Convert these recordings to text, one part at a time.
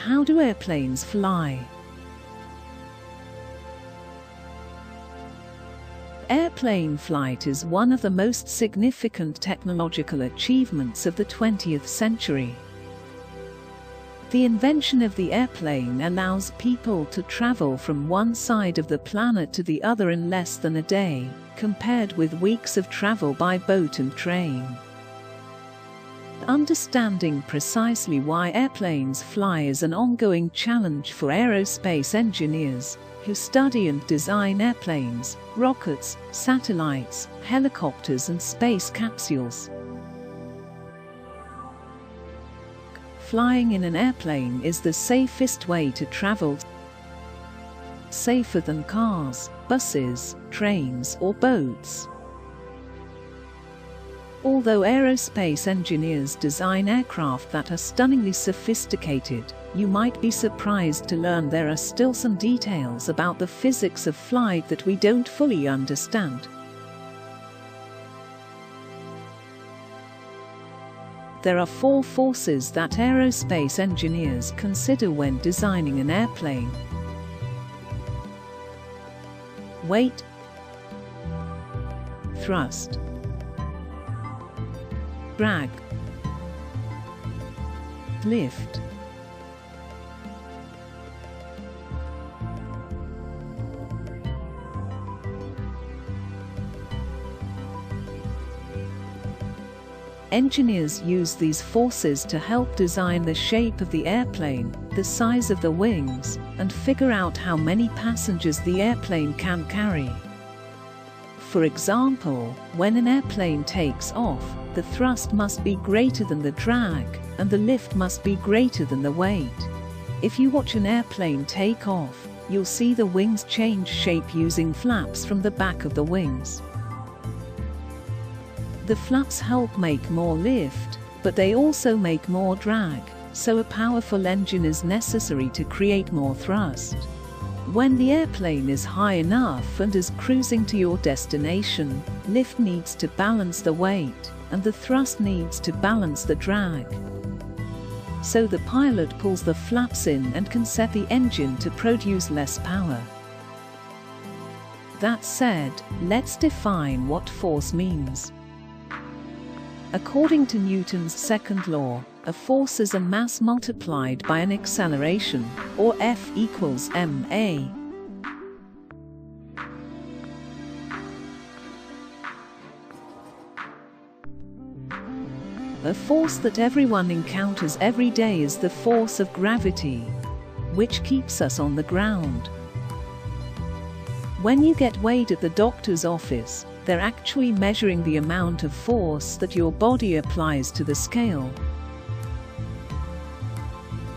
how do airplanes fly? Airplane flight is one of the most significant technological achievements of the 20th century. The invention of the airplane allows people to travel from one side of the planet to the other in less than a day, compared with weeks of travel by boat and train. Understanding precisely why airplanes fly is an ongoing challenge for aerospace engineers, who study and design airplanes, rockets, satellites, helicopters and space capsules. Flying in an airplane is the safest way to travel, safer than cars, buses, trains or boats. Although aerospace engineers design aircraft that are stunningly sophisticated, you might be surprised to learn there are still some details about the physics of flight that we don't fully understand. There are 4 forces that aerospace engineers consider when designing an airplane: weight, thrust, drag, lift. Engineers use these forces to help design the shape of the airplane, the size of the wings, and figure out how many passengers the airplane can carry. For example, when an airplane takes off, the thrust must be greater than the drag, and the lift must be greater than the weight. If you watch an airplane take off, you'll see the wings change shape using flaps from the back of the wings. The flaps help make more lift, but they also make more drag, so a powerful engine is necessary to create more thrust. When the airplane is high enough and is cruising to your destination, lift needs to balance the weight, and the thrust needs to balance the drag. So the pilot pulls the flaps in and can set the engine to produce less power. That said, let's define what force means. According to Newton's second law, a force is a mass multiplied by an acceleration, or F equals ma. A force that everyone encounters every day is the force of gravity, which keeps us on the ground. When you get weighed at the doctor's office, they're actually measuring the amount of force that your body applies to the scale.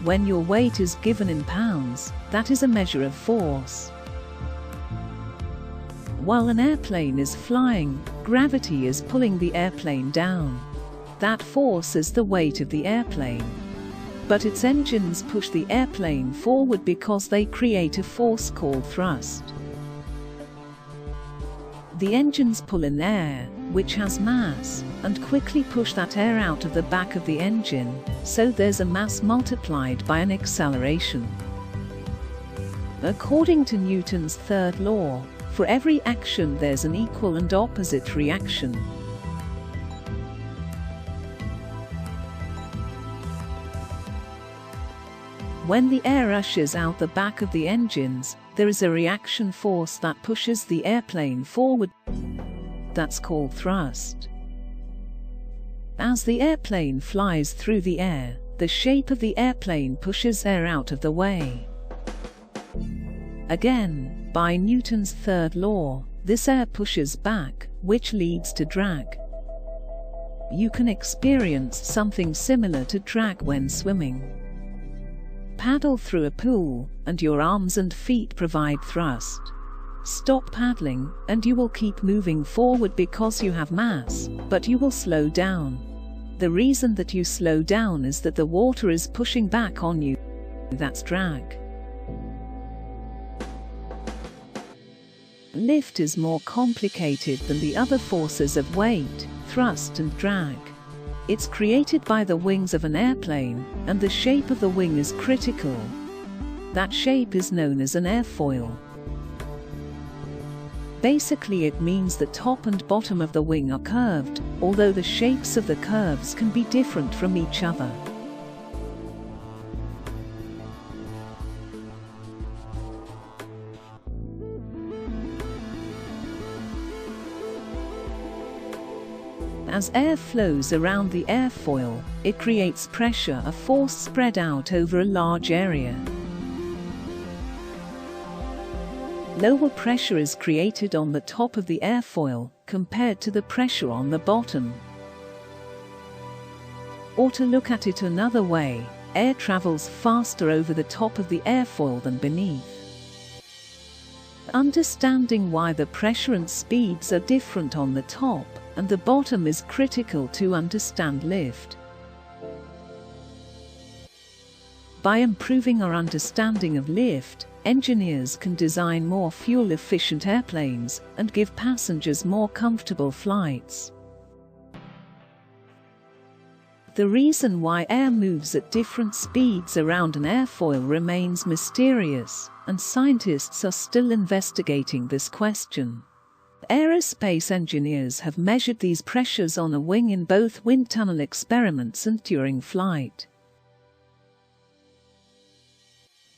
When your weight is given in pounds, that is a measure of force. While an airplane is flying, gravity is pulling the airplane down. That force is the weight of the airplane. But its engines push the airplane forward because they create a force called thrust. The engines pull in air, which has mass, and quickly push that air out of the back of the engine, so there's a mass multiplied by an acceleration. According to Newton's third law, for every action there's an equal and opposite reaction. When the air rushes out the back of the engines, there is a reaction force that pushes the airplane forward. That's called thrust. As the airplane flies through the air, the shape of the airplane pushes air out of the way. Again, by Newton's third law, this air pushes back, which leads to drag. You can experience something similar to drag when swimming. Paddle through a pool, and your arms and feet provide thrust. Stop paddling, and you will keep moving forward because you have mass, but you will slow down. The reason that you slow down is that the water is pushing back on you. That's drag. Lift is more complicated than the other forces of weight, thrust and drag. It's created by the wings of an airplane, and the shape of the wing is critical. That shape is known as an airfoil. Basically, it means the top and bottom of the wing are curved, although the shapes of the curves can be different from each other. As air flows around the airfoil, it creates pressure, a force spread out over a large area. Lower pressure is created on the top of the airfoil compared to the pressure on the bottom. Or to look at it another way, air travels faster over the top of the airfoil than beneath. Understanding why the pressure and speeds are different on the top and the bottom is critical to understand lift. By improving our understanding of lift, engineers can design more fuel-efficient airplanes and give passengers more comfortable flights. The reason why air moves at different speeds around an airfoil remains mysterious, and scientists are still investigating this question. Aerospace engineers have measured these pressures on a wing in both wind tunnel experiments and during flight.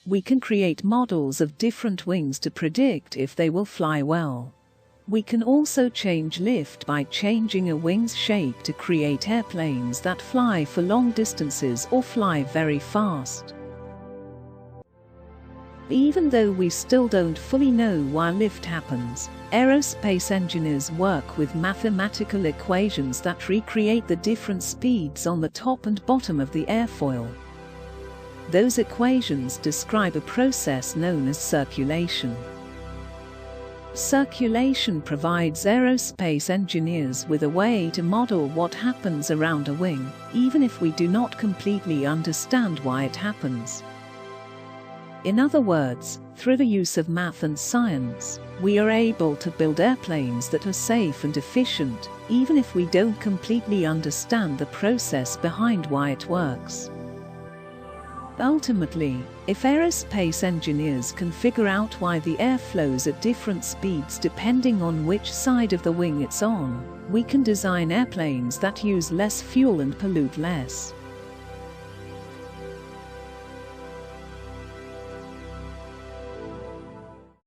We can create models of different wings to predict if they will fly well. We can also change lift by changing a wing's shape to create airplanes that fly for long distances or fly very fast. Even though we still don't fully know why lift happens, aerospace engineers work with mathematical equations that recreate the different speeds on the top and bottom of the airfoil. Those equations describe a process known as circulation. Circulation provides aerospace engineers with a way to model what happens around a wing, even if we do not completely understand why it happens. In other words, through the use of math and science, we are able to build airplanes that are safe and efficient, even if we don't completely understand the process behind why it works. Ultimately, if aerospace engineers can figure out why the air flows at different speeds depending on which side of the wing it's on, we can design airplanes that use less fuel and pollute less.